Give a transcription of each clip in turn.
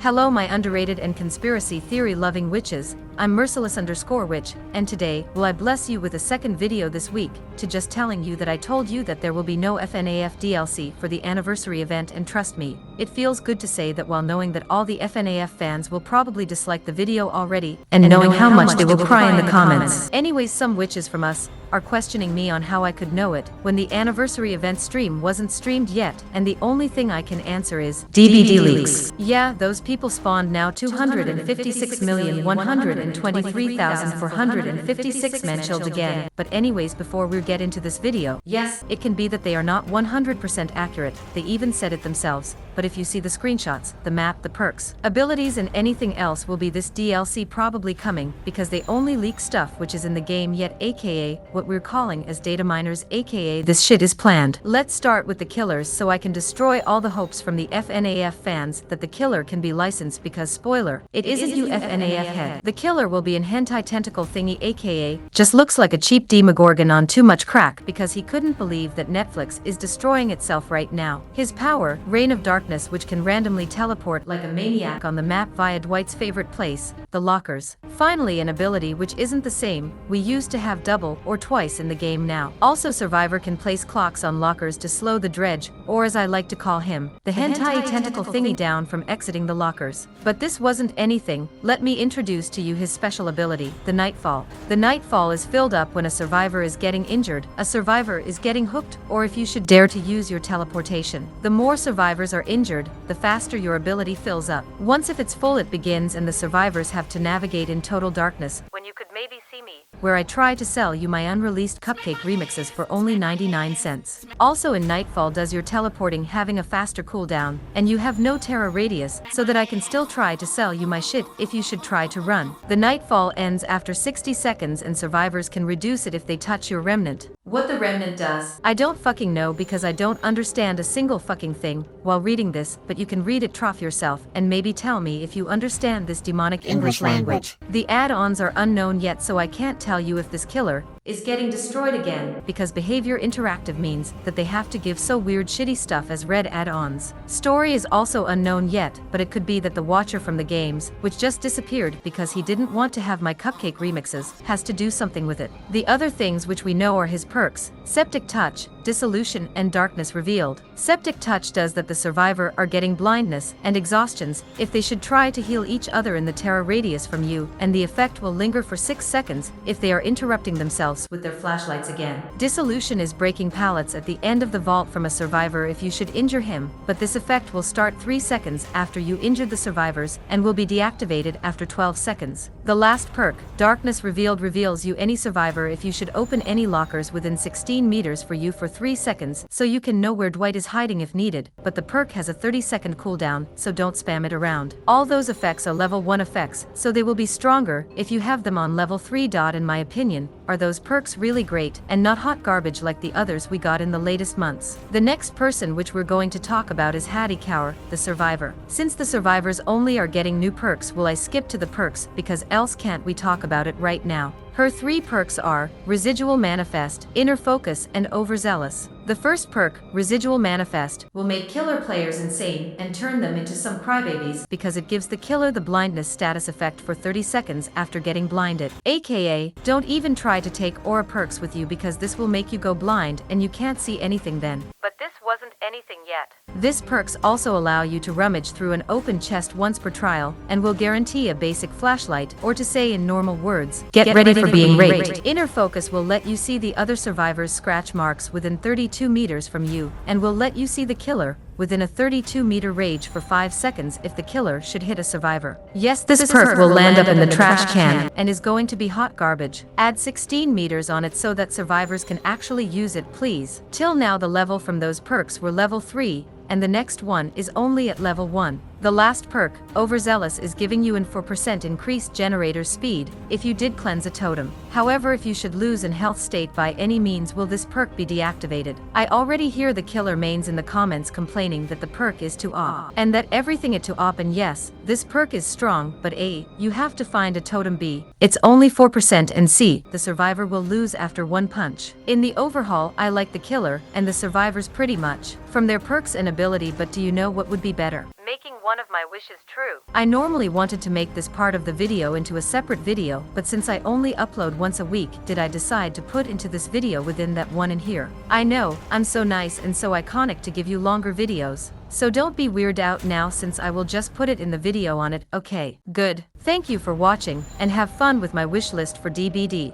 Hello my underrated and conspiracy theory loving witches, I'm merciless_witch, and today, will I bless you with a second video this week, to just telling you that I told you that there will be no FNAF DLC for the anniversary event, and trust me, it feels good to say that while knowing that all the FNAF fans will probably dislike the video already, and knowing how much they will cry in the comments. Anyways, some witches from us are questioning me on how I could know it, when the anniversary event stream wasn't streamed yet, and the only thing I can answer is DBD leaks. Yeah, those people spawned now 256,123,456 men chilled again. But anyways, before we get into this video, yes, it can be that they are not 100% accurate, they even said it themselves, but if you see the screenshots, the map, the perks, abilities and anything else will be this DLC probably coming, because they only leak stuff which is in the game yet, aka what we're calling as data miners, aka this shit is planned. Let's start with the killers so I can destroy all the hopes from the FNAF fans that the killer can be licensed, because spoiler, it isn't you FNAF head. The killer will be an hentai tentacle thingy, aka just looks like a cheap Demogorgon on too much crack, because he couldn't believe that Netflix is destroying itself right now. His power, Reign of Darkness, which can randomly teleport like a maniac on the map via Dwight's favorite place, the lockers. Finally, an ability which isn't the same, we used to have double or twice in the game now. Also, Survivor can place clocks on lockers to slow the Dredge, or as I like to call him, the hentai tentacle thingy down from exiting the lockers. But this wasn't anything, let me introduce to you his special ability, the Nightfall. The Nightfall is filled up when a survivor is getting injured, a survivor is getting hooked, or if you should dare to use your teleportation. The more survivors are injured, the faster your ability fills up. Once if it's full, it begins and the survivors have to navigate in total darkness, when you could maybe see me, where I try to sell you my unreleased cupcake remixes for only 99 cents. Also in Nightfall does your teleporting having a faster cooldown, and you have no terror radius, so that I can still try to sell you my shit if you should try to run. The Nightfall ends after 60 seconds and survivors can reduce it if they touch your remnant. What the remnant does, I don't fucking know, because I don't understand a single fucking thing while reading this, but you can read it trough yourself and maybe tell me if you understand this demonic English language. The add-ons are unknown yet, so I can't tell you if this killer is getting destroyed again, because behavior interactive means that they have to give so weird shitty stuff as red add-ons. Story is also unknown yet, but it could be that the watcher from the games, which just disappeared because he didn't want to have my cupcake remixes, has to do something with it. The other things which we know are his perks, Septic Touch, Dissolution and Darkness Revealed. Septic Touch does that the survivor are getting blindness and exhaustions if they should try to heal each other in the terror radius from you, and the effect will linger for 6 seconds if they are interrupting themselves with their flashlights again. Dissolution is breaking pallets at the end of the vault from a survivor if you should injure him, but this effect will start 3 seconds after you injured the survivors and will be deactivated after 12 seconds. The last perk, Darkness Revealed, reveals you any survivor if you should open any lockers within 16 meters for you for 3 seconds, so you can know where Dwight is hiding if needed, but the perk has a 30-second cooldown, so don't spam it around. All those effects are level 1 effects, so they will be stronger if you have them on level 3. In my opinion, are those perks really great and not hot garbage like the others we got in the latest months. The next person which we're going to talk about is Haddie Kaur, the survivor. Since the survivors only are getting new perks, will I skip to the perks, because else can't we talk about it right now. Her 3 perks are Residual Manifest, Inner Focus and Overzealous. The first perk, Residual Manifest, will make killer players insane and turn them into some crybabies, because it gives the killer the blindness status effect for 30 seconds after getting blinded. AKA, don't even try to take aura perks with you, because this will make you go blind and you can't see anything then. But this wasn't anything yet. This perks also allow you to rummage through an open chest once per trial, and will guarantee a basic flashlight, or to say in normal words, get ready for being raped. Inner Focus will let you see the other survivors' scratch marks within 32 meters from you, and will let you see the killer within a 32-meter range for 5 seconds if the killer should hit a survivor. Yes, this perk will land up in the trash can and is going to be hot garbage. Add 16 meters on it so that survivors can actually use it, please. Till now the level from those perks were level 3, and the next one is only at level 1. The last perk, Overzealous, is giving you an 4% increased generator speed if you did cleanse a totem. However, if you should lose in health state by any means, will this perk be deactivated. I already hear the killer mains in the comments complaining that the perk is too OP, and that everything is too OP, and yes, this perk is strong, but A, you have to find a totem, B, it's only 4%, and C, the survivor will lose after 1 punch. In the overhaul, I like the killer and the survivors pretty much from their perks and ability, but do you know what would be better? Making one of my wishes true. I normally wanted to make this part of the video into a separate video, but since I only upload once a week, did I decide to put into this video within that one in here. I know, I'm so nice and so iconic to give you longer videos. So don't be weirded out now since I will just put it in the video on it, okay? Good. Thank you for watching, and have fun with my wish list for DBD.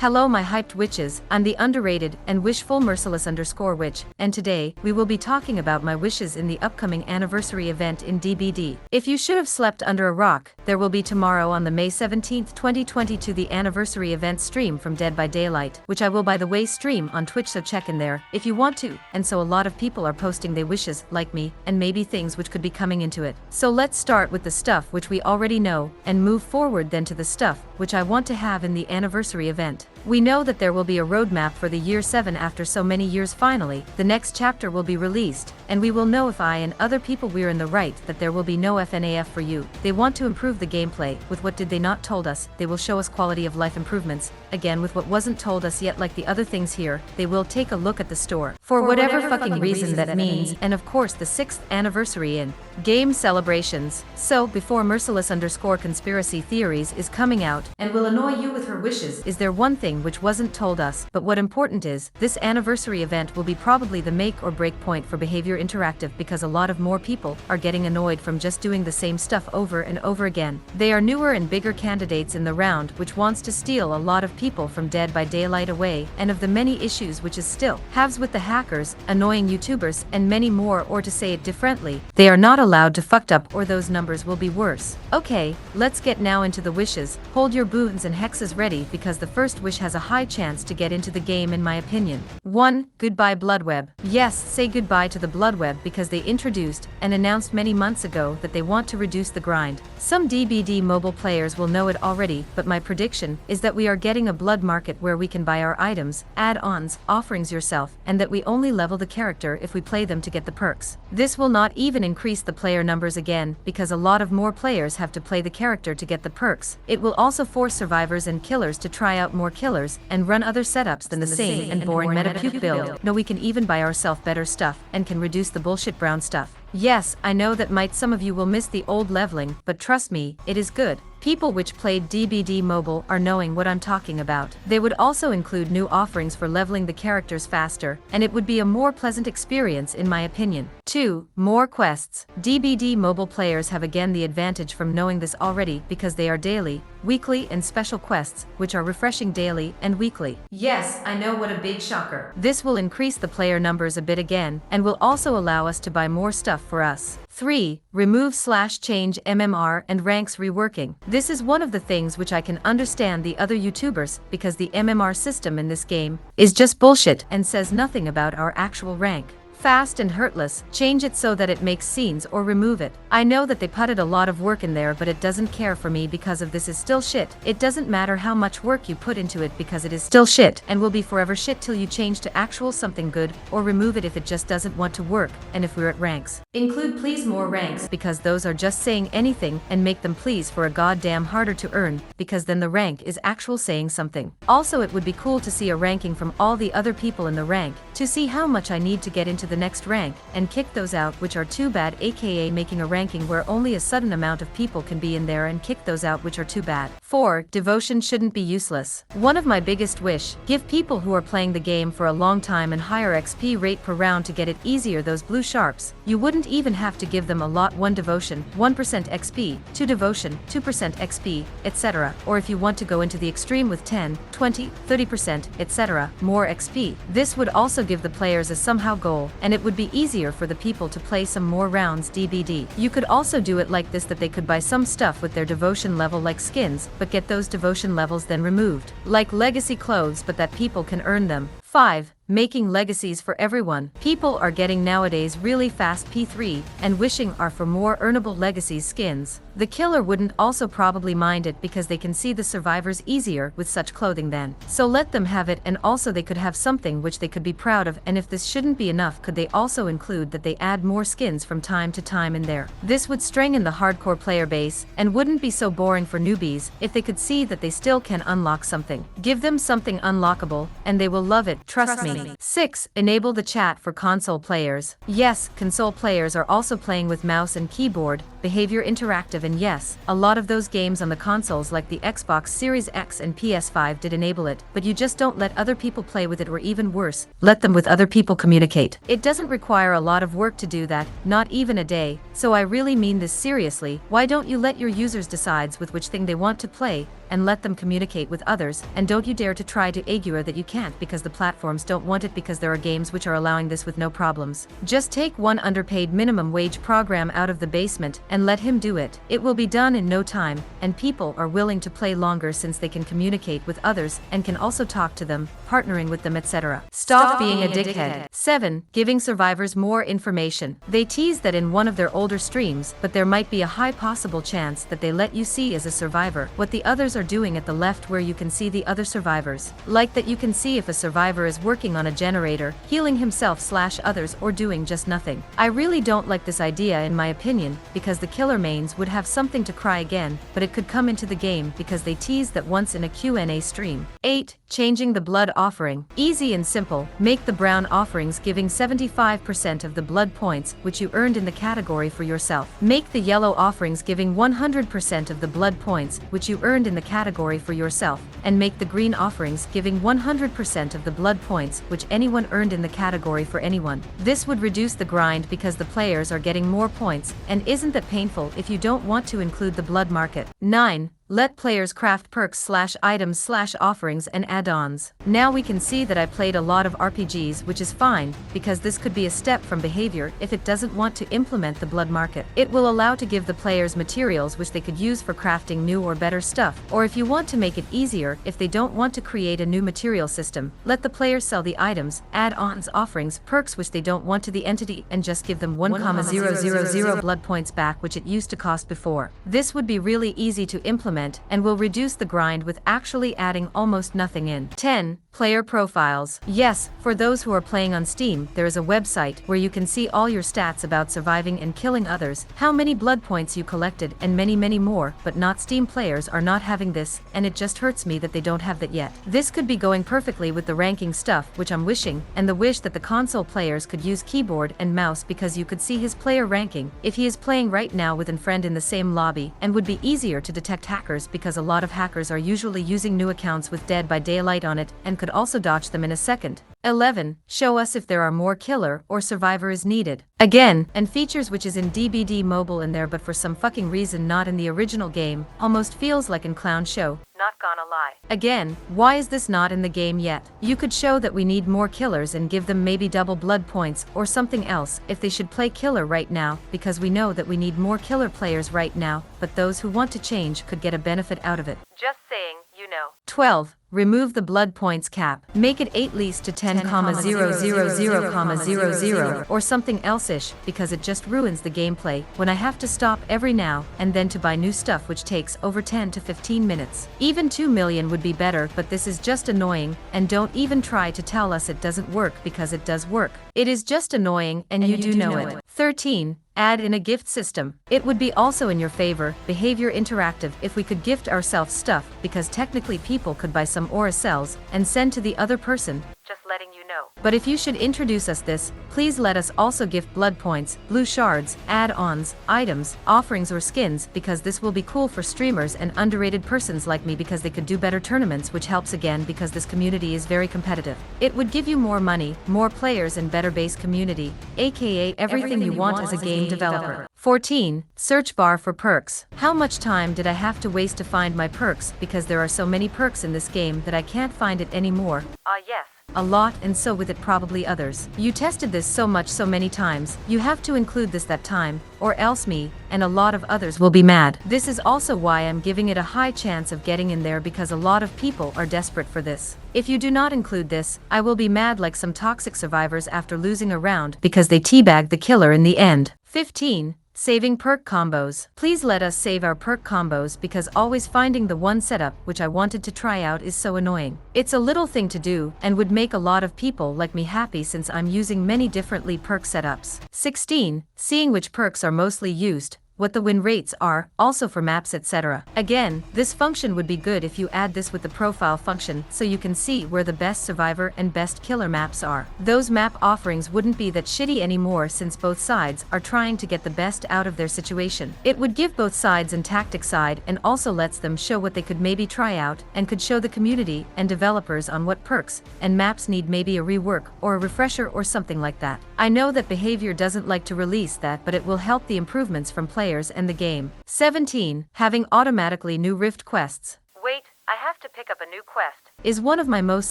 Hello my hyped witches, I'm the underrated and wishful merciless _witch, and today, we will be talking about my wishes in the upcoming anniversary event in DBD. If you should have slept under a rock, there will be tomorrow on the May 17th, 2022 the anniversary event stream from Dead by Daylight, which I will by the way stream on Twitch, so check in there, if you want to, and so a lot of people are posting their wishes, like me, and maybe things which could be coming into it. So let's start with the stuff which we already know, and move forward then to the stuff, which I want to have in the anniversary event. We know that there will be a roadmap for the year 7 after so many years. Finally, the next chapter will be released, and we will know if I and other people we're in the right that there will be no FNAF for you. They want to improve the gameplay, with what did they not told us, they will show us quality of life improvements, again with what wasn't told us yet like the other things here, they will take a look at the store. For whatever fucking reason that means, and of course the 6th anniversary in game celebrations. So, before merciless _conspiracy theories is coming out, and will annoy you with her wishes, is there one thing which wasn't told us, but what important is, this anniversary event will be probably the make or break point for Behavior Interactive because a lot of more people are getting annoyed from just doing the same stuff over and over again. They are newer and bigger candidates in the round which wants to steal a lot of people from Dead by Daylight away, and of the many issues which is still haves with the hackers, annoying YouTubers, and many more, or to say it differently, they are not allowed to fucked up or those numbers will be worse. Okay, let's get now into the wishes. Hold your boons and hexes ready because the first wish has a high chance to get into the game in my opinion. 1. Goodbye Bloodweb. Yes, say goodbye to the Bloodweb because they introduced and announced many months ago that they want to reduce the grind. Some DBD mobile players will know it already, but my prediction is that we are getting a blood market where we can buy our items, add-ons, offerings yourself, and that we only level the character if we play them to get the perks. This will not even increase the player numbers again, because a lot of more players have to play the character to get the perks. It will also force survivors and killers to try out more killers, and run other setups than the same and boring meta puke build. No, we can even buy ourselves better stuff, and can reduce the bullshit brown stuff. Yes, I know that might some of you will miss the old leveling, but trust me, it is good. People which played DBD Mobile are knowing what I'm talking about. They would also include new offerings for leveling the characters faster, and it would be a more pleasant experience in my opinion. 2. More quests. DBD Mobile players have again the advantage from knowing this already because they are daily, weekly and special quests, which are refreshing daily and weekly. Yes, I know, what a big shocker. This will increase the player numbers a bit again, and will also allow us to buy more stuff for us. 3. Remove/change MMR and ranks reworking. This is one of the things which I can understand the other YouTubers, because the MMR system in this game is just bullshit and says nothing about our actual rank. Fast and hurtless, change it so that it makes scenes or remove it. I know that they putted a lot of work in there, but it doesn't care for me because of this is still shit. It doesn't matter how much work you put into it because it is still shit and will be forever shit till you change to actual something good, or remove it if it just doesn't want to work. And if we're at ranks, include please more ranks, because those are just saying anything, and make them please for a goddamn harder to earn, because then the rank is actual saying something. Also, it would be cool to see a ranking from all the other people in the rank, to see how much I need to get into the next rank, and kick those out which are too bad, aka making a ranking where only a sudden amount of people can be in there, and kick those out which are too bad. 4. Devotion shouldn't be useless. One of my biggest wish, give people who are playing the game for a long time and higher XP rate per round to get it easier those blue sharps. You wouldn't even have to give them a lot. 1 devotion, 1% XP, 2 devotion, 2% XP, etc. Or if you want to go into the extreme with 10, 20, 30%, etc. more XP. This would also give the players a somehow goal, and it would be easier for the people to play some more rounds DBD. You could also do it like this, that they could buy some stuff with their devotion level like skins, but get those devotion levels then removed. Like legacy clothes, but that people can earn them. 5. Making legacies for everyone. People are getting nowadays really fast P3, and wishing are for more earnable legacies skins. The killer wouldn't also probably mind it because they can see the survivors easier with such clothing then. So let them have it, and also they could have something which they could be proud of, and if this shouldn't be enough, could they also include that they add more skins from time to time in there. This would strengthen the hardcore player base, and wouldn't be so boring for newbies if they could see that they still can unlock something. Give them something unlockable, and they will love it, trust me. me. 6. Enable the chat for console players. Yes, console players are also playing with mouse and keyboard, behavior interactive, and yes, a lot of those games on the consoles like the Xbox Series X and PS5 did enable it, but you just don't let other people play with it, or even worse, let them with other people communicate. It doesn't require a lot of work to do that, not even a day, so I really mean this seriously. Why don't you let your users decide with which thing they want to play, and let them communicate with others, and don't you dare to try to argue that you can't because the platforms don't want it, because there are games which are allowing this with no problems. Just take one underpaid minimum wage program out of the basement and let him do it. It will be done in no time, and people are willing to play longer since they can communicate with others and can also talk to them, partnering with them, etc. Stop being a dickhead. 7. Giving survivors more information. They tease that in one of their older streams, but there might be a high possible chance that they let you see as a survivor what the others are doing at the left, where you can see the other survivors. Like that you can see if a survivor is working on a generator, healing himself/others, or doing just nothing. I really don't like this idea in my opinion, because the killer mains would have something to cry again, but it could come into the game because they teased that once in a Q&A stream. 8. Changing the blood offering. Easy and simple. Make the brown offerings giving 75% of the blood points which you earned in the category for yourself. Make the yellow offerings giving 100% of the blood points which you earned in the category for yourself, and make the green offerings giving 100% of the blood points which anyone earned in the category for anyone. This would reduce the grind because the players are getting more points, and isn't that painful if you don't want to include the blood market. 9. Let players craft perks/items/offerings and add-ons. Now we can see that I played a lot of RPGs, which is fine, because this could be a step from behavior if it doesn't want to implement the blood market. It will allow to give the players materials which they could use for crafting new or better stuff, or if you want to make it easier if they don't want to create a new material system, let the players sell the items, add-ons, offerings, perks which they don't want to the entity, and just give them 1,000 blood points back which it used to cost before. This would be really easy to implement and will reduce the grind with actually adding almost nothing in. 10. Player profiles. Yes, for those who are playing on Steam, there is a website where you can see all your stats about surviving and killing others, how many blood points you collected, and many more, but not Steam players are not having this, and it just hurts me that they don't have that yet. This could be going perfectly with the ranking stuff, which I'm wishing, and the wish that the console players could use keyboard and mouse, because you could see his player ranking if he is playing right now with a friend in the same lobby, and would be easier to detect hackers, because a lot of hackers are usually using new accounts with Dead by Daylight on it, and could also dodge them in a second. 11. Show us if there are more killer or survivor is needed. Again, and features which is in DBD mobile in there, but for some fucking reason not in the original game, almost feels like in Clown Show. Not gonna lie. Again, why is this not in the game yet? You could show that we need more killers and give them maybe double blood points or something else if they should play killer right now, because we know that we need more killer players right now, but those who want to change could get a benefit out of it. Just saying, you know. 12. Remove the blood points cap. Make it 8 least to 10,000,000, or something else-ish, because it just ruins the gameplay when I have to stop every now and then to buy new stuff, which takes over 10 to 15 minutes. Even 2 million would be better, but this is just annoying, and don't even try to tell us it doesn't work, because it does work. It is just annoying, and you do know it. 13. Add in a gift system. It would be also in your favor, behavior interactive, if we could gift ourselves stuff, because technically people could buy some aura cells and send to the other person. Just letting you know. But if you should introduce us this, please let us also gift blood points, blue shards, add-ons, items, offerings, or skins, because this will be cool for streamers and underrated persons like me, because they could do better tournaments, which helps again because this community is very competitive. It would give you more money, more players, and better base community, aka everything you want as a game developer. 14. Search bar for perks. How much time did I have to waste to find my perks, because there are so many perks in this game that I can't find it anymore. Yes. A lot, and so with it probably others. You tested this so many times, you have to include this that time, or else me, and a lot of others will be mad. This is also why I'm giving it a high chance of getting in there, because a lot of people are desperate for this. If you do not include this, I will be mad like some toxic survivors after losing a round because they teabagged the killer in the end. 15. Saving perk combos. Please let us save our perk combos, because always finding the one setup which I wanted to try out is so annoying. It's a little thing to do, and would make a lot of people like me happy, since I'm using many differently perk setups. 16. Seeing which perks are mostly used, what the win rates are, also for maps etc. Again, this function would be good if you add this with the profile function so you can see where the best survivor and best killer maps are. Those map offerings wouldn't be that shitty anymore since both sides are trying to get the best out of their situation. It would give both sides and tactic side and also lets them show what they could maybe try out and could show the community and developers on what perks and maps need maybe a rework or a refresher or something like that. I know that behavior doesn't like to release that, but it will help the improvements from players and the game. 17. Having automatically new Rift quests. Wait, I have to pick up a new quest. Is one of my most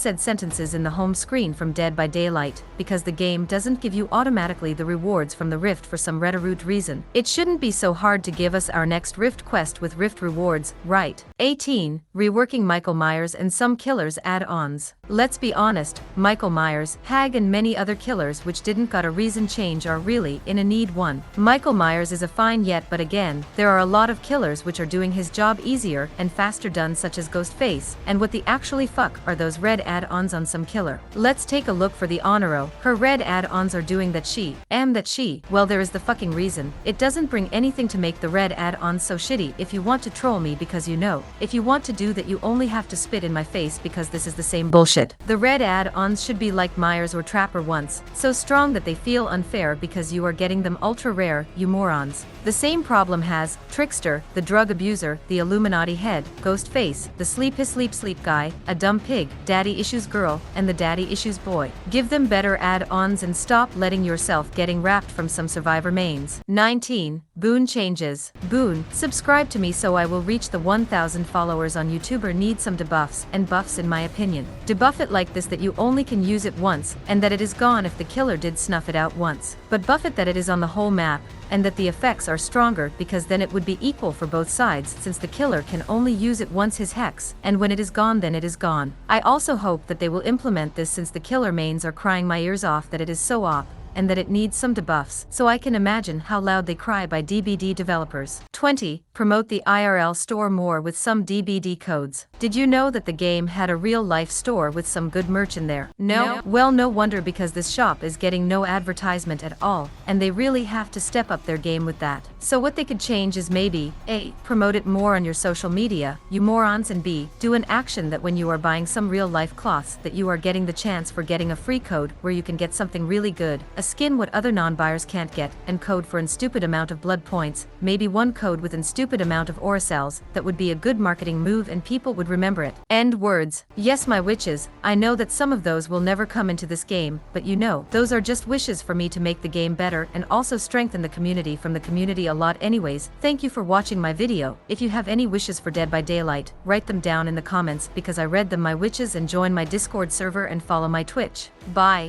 said sentences in the home screen from Dead by Daylight, because the game doesn't give you automatically the rewards from the Rift for some Reddit reason. It shouldn't be so hard to give us our next Rift quest with Rift rewards, right? 18. Reworking Michael Myers and some killers add-ons. Let's be honest, Michael Myers, Hag and many other killers which didn't got a reason change are really in a need one. Michael Myers is a fine yet, but again, there are a lot of killers which are doing his job easier and faster done, such as Ghostface, and what the actually fuck are those red add-ons on some killer. Let's take a look for the Honoro. Her red add-ons are doing that she, well, there is the fucking reason. It doesn't bring anything to make the red add-ons so shitty. If you want to troll me because you know, if you want to do that, you only have to spit in my face because this is the same bullshit. The red add-ons should be like Myers or Trapper once, so strong that they feel unfair because you are getting them ultra rare, you morons. The same problem has Trickster, the drug abuser, the Illuminati head, Ghostface, the sleep guy, a dumb pig, daddy issues girl, and the daddy issues boy. Give them better add-ons and stop letting yourself getting wrapped from some survivor mains. 19. Boon changes. Boon, subscribe to me so I will reach the 1,000 followers on YouTuber need some debuffs and buffs in my opinion. Debuff it like this, that you only can use it once, and that it is gone if the killer did snuff it out once. But buff it that it is on the whole map, and that the effects are stronger, because then it would be equal for both sides since the killer can only use it once his hex, and when it is gone then it is gone. I also hope that they will implement this since the killer mains are crying my ears off that it is so OP, and that it needs some debuffs, so I can imagine how loud they cry by DBD developers. 20. Promote the IRL store more with some DBD codes. Did you know that the game had a real-life store with some good merch in there? No? Well, no wonder, because this shop is getting no advertisement at all, and they really have to step up their game with that. So what they could change is maybe A. Promote it more on your social media, you morons, and B. Do an action that when you are buying some real-life cloths that you are getting the chance for getting a free code where you can get something really good, a skin what other non-buyers can't get, and code for an stupid amount of blood points, maybe one code with an stupid amount of aura cells. That would be a good marketing move and people would remember it. End words. Yes, my witches, I know that some of those will never come into this game, but you know, those are just wishes for me to make the game better and also strengthen the community from the community a lot. Anyways, thank you for watching my video. If you have any wishes for Dead by Daylight, write them down in the comments because I read them, my witches, and join my Discord server and follow my Twitch. Bye.